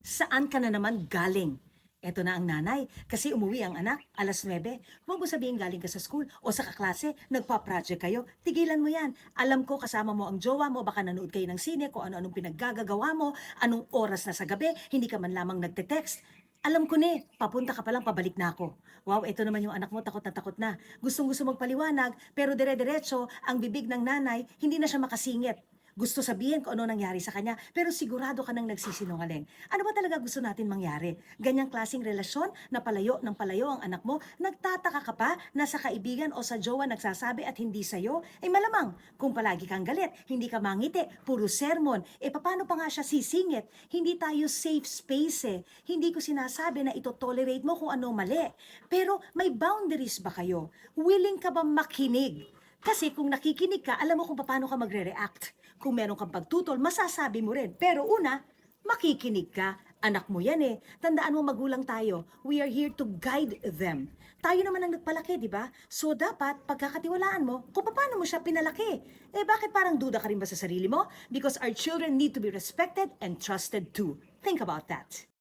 Saan ka na naman galing? Eto na ang nanay, kasi umuwi ang anak, alas 9. Huwag mo sabihin galing ka sa school o sa kaklase, nagpa-project kayo. Tigilan mo yan. Alam ko kasama mo ang jowa mo, baka nanood kayo ng sine, kung ano-anong pinaggagawa mo, anong oras na sa gabi, hindi ka man lamang nagte-text. Alam ko ni, papunta ka palang pabalik na ako. Wow, eto naman yung anak mo, takot na takot na. Gustong-gusto magpaliwanag, pero dire-diretso, ang bibig ng nanay, hindi na siya makasingit. Gusto sabihin kung ano nangyari sa kanya, pero sigurado ka nang nagsisinungaling. Ano ba talaga gusto natin mangyari? Ganyang klaseng relasyon na palayo ng palayo ang anak mo, nagtataka ka pa na sa kaibigan o sa jowa nagsasabi at hindi sa'yo? Eh malamang, kung palagi kang galit, hindi ka mangiti, puro sermon, eh paano pa nga siya sisingit? Hindi tayo safe space eh. Hindi ko sinasabi na ito tolerate mo kung ano mali. Pero may boundaries ba kayo? Willing ka ba makinig? Kasi kung nakikinig ka, alam mo kung paano ka magre-react. Kung meron kang pagtutol, masasabi mo rin. Pero una, makikinig ka. Anak mo yan eh. Tandaan mo magulang tayo. We are here to guide them. Tayo naman ang nagpalaki, di ba? So dapat, pagkakatiwalaan mo kung paano mo siya pinalaki. Eh bakit parang duda ka rin ba sa sarili mo? Because our children need to be respected and trusted too. Think about that.